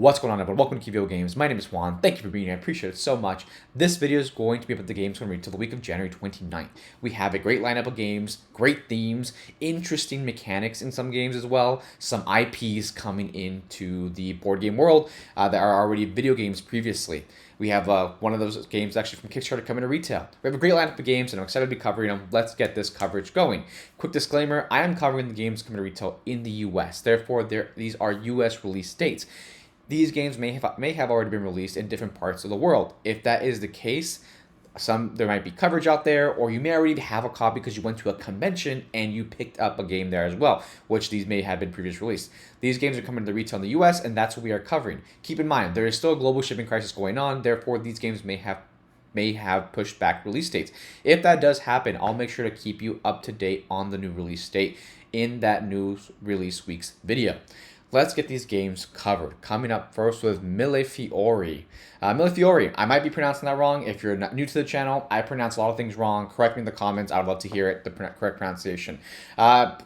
What's going on, everyone? Welcome to QVO Games. My name is Juan. Thank you for being here. I appreciate it so much. This video is going to be about the games going to read till the week of January 29th. We have a great lineup of games, great themes, interesting mechanics in some games as well, some IPs coming into the board game world that are already video games previously. We have one of those games actually from Kickstarter coming to retail. We have a great lineup of games, and I'm excited to be covering them. Let's get this coverage going. Quick disclaimer, I am covering the games coming to retail in the US. Therefore, these are US release dates. These games may have already been released in different parts of the world. If that is the case, there might be coverage out there, or you may already have a copy because you went to a convention and you picked up a game there as well, which these may have been previously released. These games are coming to the retail in the US, and that's what we are covering. Keep in mind, there is still a global shipping crisis going on, therefore these games may have pushed back release dates. If that does happen, I'll make sure to keep you up to date on the new release date in that new release week's video. Let's get these games covered. Coming up first with Millie Fiore. Millie Fiore, I might be pronouncing that wrong. If you're new to the channel, I pronounce a lot of things wrong. Correct me in the comments. I would love to hear it, the correct pronunciation.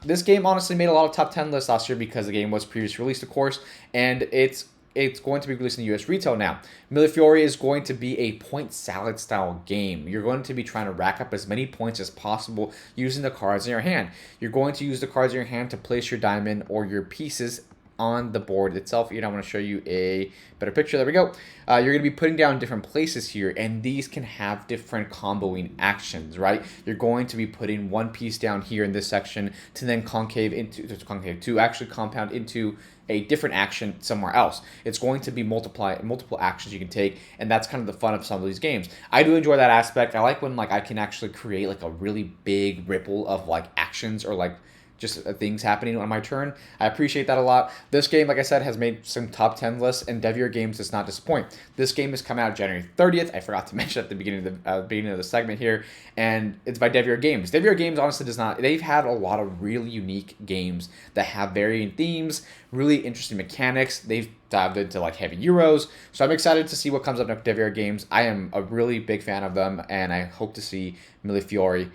This game honestly made a lot of top 10 lists last year because the game was previously released, of course, and it's going to be released in the US retail now. Millie Fiore is going to be a point salad style game. You're going to be trying to rack up as many points as possible using the cards in your hand. You're going to use the cards in your hand to place your diamond or your pieces on the board itself. I want to show you a better picture. There we go. You're going to be putting down different places here, and these can have different comboing actions, right? You're going to be putting one piece down here in this section to then to actually compound into a different action somewhere else. It's going to be multiple actions you can take, and that's kind of the fun of some of these games. I do enjoy that aspect. I like when I can actually create a really big ripple of actions or just things happening on my turn. I appreciate that a lot. This game, like I said, has made some top 10 lists, and QVO Games does not disappoint. This game is coming out January 30th. I forgot to mention at the beginning of the segment here, and it's by QVO Games. QVO Games honestly does not. They've had a lot of really unique games that have varying themes, really interesting mechanics. They've dived into heavy Euros, so I'm excited to see what comes up next with QVO Games. I am a really big fan of them, and I hope to see Millie Fiore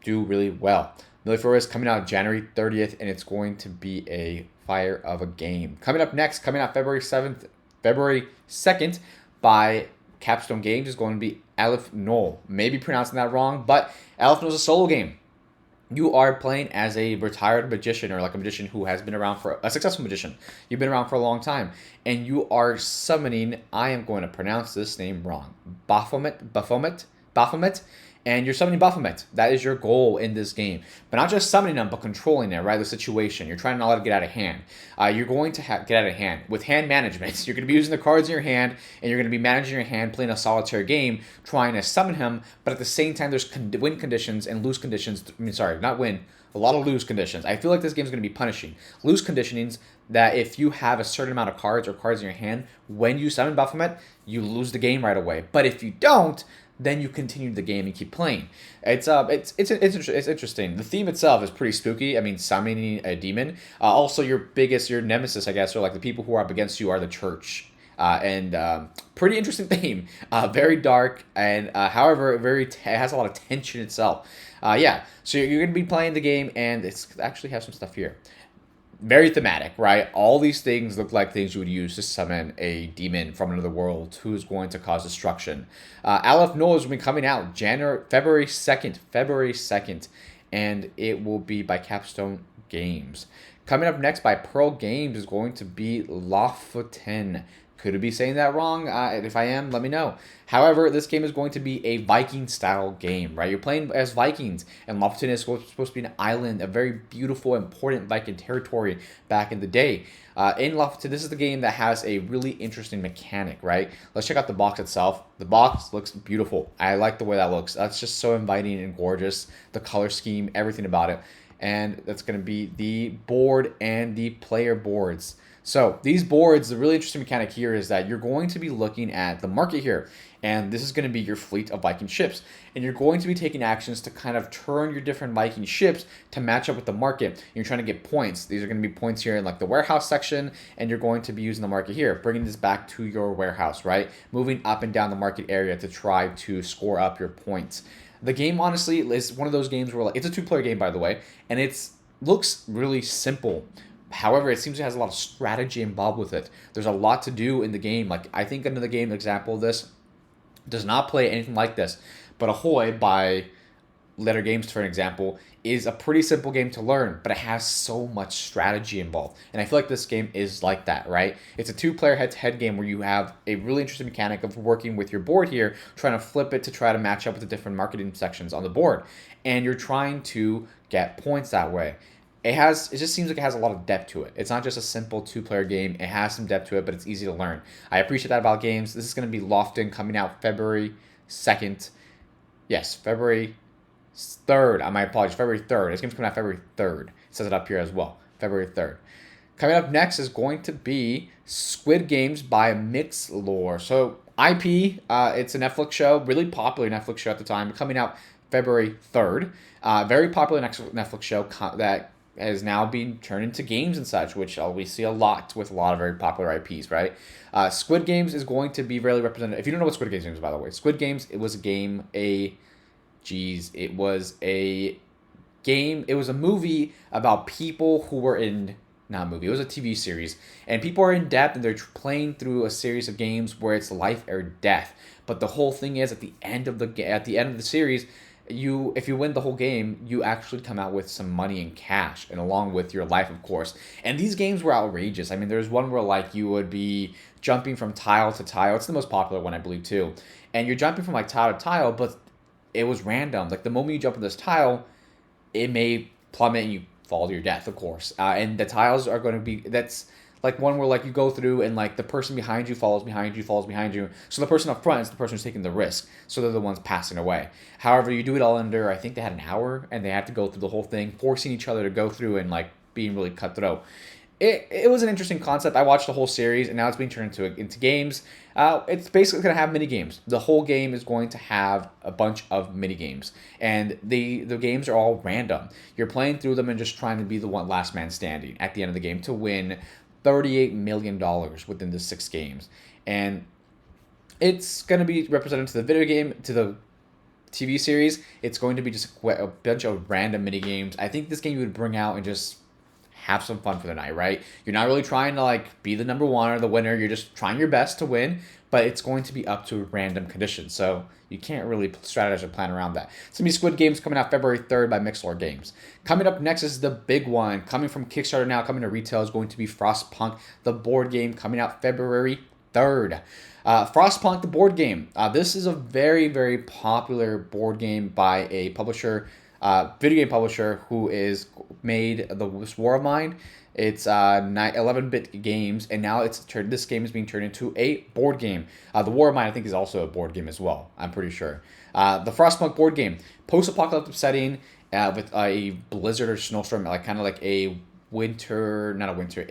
do really well. Millie Fiore is coming out January 30th, and it's going to be a fire of a game. Coming up next, coming out February 2nd by Capstone Games is going to be Aleph Null. Maybe pronouncing that wrong, but Aleph Null is a solo game. You are playing as a retired magician, or a magician who has been around for a successful magician. You've been around for a long time, and you are summoning, I am going to pronounce this name wrong, Baphomet. And you're summoning Baphomet. That is your goal in this game. But not just summoning them, but controlling it, right? The situation. You're trying to not let it get out of hand. You're going to get out of hand. With hand management, you're going to be using the cards in your hand, and you're going to be managing your hand, playing a solitaire game, trying to summon him, but at the same time, there's win conditions and lose conditions. Not win. A lot of lose conditions. I feel like this game is going to be punishing. Lose conditionings that if you have a certain amount of cards in your hand, when you summon Baphomet, you lose the game right away. But if you don't, then you continue the game and keep playing. It's interesting. The theme itself is pretty spooky. I mean, summoning a demon. Also, your nemesis, I guess, or the people who are up against you are the church. Pretty interesting theme. Very dark, and however, it has a lot of tension itself. So you're going to be playing the game, and it's actually have some stuff here. Very thematic, right? All these things look like things you would use to summon a demon from another world who is going to cause destruction. Aleph Null is going to be coming out February 2nd, and it will be by Capstone Games. Coming up next by Pearl Games is going to be Lofoten. Could be saying that wrong. If I am, let me know. However, this game is going to be a Viking-style game, right? You're playing as Vikings, and Lofoten is supposed to be an island, a very beautiful, important Viking territory back in the day. In Lofoten, this is the game that has a really interesting mechanic, right? Let's check out the box itself. The box looks beautiful. I like the way that looks. That's just so inviting and gorgeous. The color scheme, everything about it. And that's going to be the board and the player boards. So these boards, the really interesting mechanic here is that you're going to be looking at the market here, and this is going to be your fleet of Viking ships, and you're going to be taking actions to kind of turn your different Viking ships to match up with the market. You're trying to get points. These are going to be points here in the warehouse section, and you're going to be using the market here, bringing this back to your warehouse, right? Moving up and down the market area to try to score up your points. The game, honestly, is one of those games where it's a two-player game, by the way, and looks really simple. However, it seems it has a lot of strategy involved with it. There's a lot to do in the game. Like, I think another game example of this does not play anything like this, but Ahoy by Letter Games, for an example, is a pretty simple game to learn, but it has so much strategy involved. And I feel like this game is like that, right? It's a two-player head-to-head game where you have a really interesting mechanic of working with your board here, trying to flip it to try to match up with the different marketing sections on the board. And you're trying to get points that way. It just seems like it has a lot of depth to it. It's not just a simple two-player game. It has some depth to it, but it's easy to learn. I appreciate that about games. This is going to be Lofoten, coming out February 2nd. Yes, February 3rd. My apologies, February 3rd. This game's coming out February 3rd. It says it up here as well. February 3rd. Coming up next is going to be Squid Games by Mixlore. So IP, it's a Netflix show, really popular Netflix show at the time, coming out February 3rd. Very popular Netflix show that has now been turned into games and such, which we see a lot with a lot of very popular IPs, right? Squid Games is going to be really represented. If you don't know what Squid Games is, by the way, Squid Games, it was a game, it was a game, it was a movie about people who were in, not a movie, it was a TV series, and people are in depth and they're playing through a series of games where it's life or death. But the whole thing is, at the end of the series, if you win the whole game, you actually come out with some money in cash, and along with your life, of course. And these games were outrageous. I mean, there's one where like you would be jumping from tile to tile. It's the most popular one, I believe, too. And you're jumping from like tile to tile, but it was random. Like the moment you jump on this tile, it may plummet and you fall to your death, of course. And the tiles are going to be, that's like one where like you go through and like the person behind you falls behind you, falls behind you. So the person up front is the person who's taking the risk. So they're the ones passing away. However, you do it all under, I think they had an hour, and they had to go through the whole thing, forcing each other to go through and like being really cutthroat. It was an interesting concept. I watched the whole series, and now it's being turned into games. It's basically going to have mini games. The whole game is going to have a bunch of mini games, and the games are all random. You're playing through them and just trying to be the one last man standing at the end of the game to win $38 million within the 6 games. And it's going to be represented to the video game, to the TV series. It's going to be just a bunch of random mini games. I think this game you would bring out and just have some fun for the night, right? You're not really trying to like be the number one or the winner. You're just trying your best to win, but it's going to be up to random conditions. So you can't really strategize or plan around that. It's going to be Squid Games, coming out February 3rd by Mixlore Games. Coming up next is the big one. Coming from Kickstarter now, coming to retail, is going to be Frostpunk, the board game, coming out February 3rd. Frostpunk, the board game. This is a very, very popular board game by a publisher, video game publisher, who is made this War of Mine. It's 11-bit games, and now this game is being turned into a board game. The War of Mine, I think, is also a board game as well. I'm pretty sure. The Frostpunk board game, post-apocalyptic setting with a blizzard or snowstorm, like kind of like a winter, not a winter,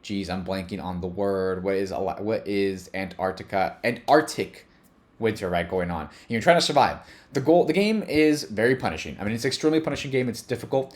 geez, I'm blanking on the word. What is Antarctica? Antarctic winter, right, going on. And you're trying to survive. The game is very punishing. I mean, it's an extremely punishing game. It's difficult.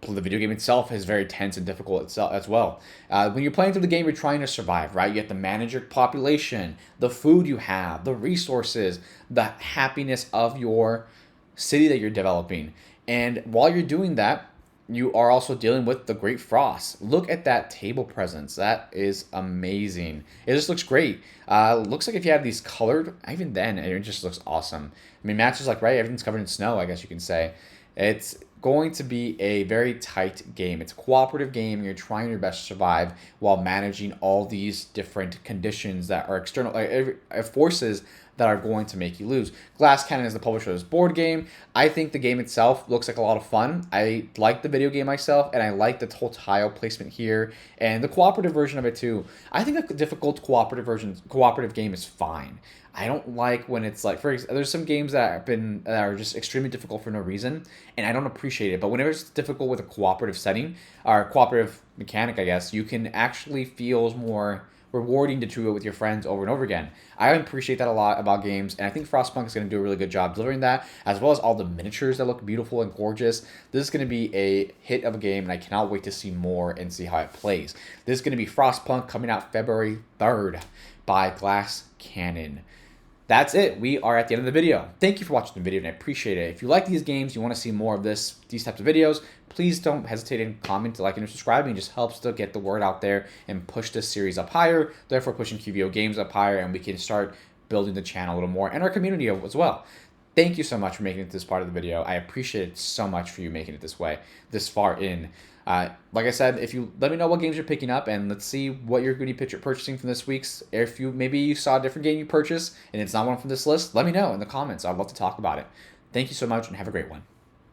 The video game itself is very tense and difficult itself as well. When you're playing through the game, you're trying to survive, right? You have to manage your population, the food you have, the resources, the happiness of your city that you're developing. And while you're doing that, you are also dealing with the Great Frost. Look at that table presence. That is amazing. It just looks great. Looks like if you have these colored, even then, it just looks awesome. I mean, matches like, right, everything's covered in snow, I guess you can say. It's going to be a very tight game. It's a cooperative game, and you're trying your best to survive while managing all these different conditions that are external, forces that are going to make you lose. Glass Cannon is the publisher of this board game. I think the game itself looks like a lot of fun. I like the video game myself, and I like the whole tile placement here and the cooperative version of it too. I think a difficult cooperative game is fine. I don't like when it's like, there's some games that are just extremely difficult for no reason, and I don't appreciate it. But whenever it's difficult with a cooperative setting or a cooperative mechanic, I guess, you can actually feel more rewarding to do it with your friends over and over again. I appreciate that a lot about games, and I think Frostpunk is going to do a really good job delivering that, as well as all the miniatures that look beautiful and gorgeous. This is going to be a hit of a game, and I cannot wait to see more and see how it plays. This is going to be Frostpunk, coming out February 3rd by Glass Cannon. that's it. We are at the end of the video. Thank you for watching the video, and I appreciate it. If you like these games, you want to see more of these types of videos, please don't hesitate in comment, liking, and subscribing. It just helps to get the word out there and push this series up higher, therefore pushing QVO Games up higher, and we can start building the channel a little more and our community as well. Thank you so much for making it this part of the video. I appreciate it so much for you making it this way, this far in. Like I said, if you let me know what games you're picking up, and let's see what you're going to be purchasing from this week's. If maybe you saw a different game you purchased and it's not one from this list, let me know in the comments. I'd love to talk about it. Thank you so much and have a great one.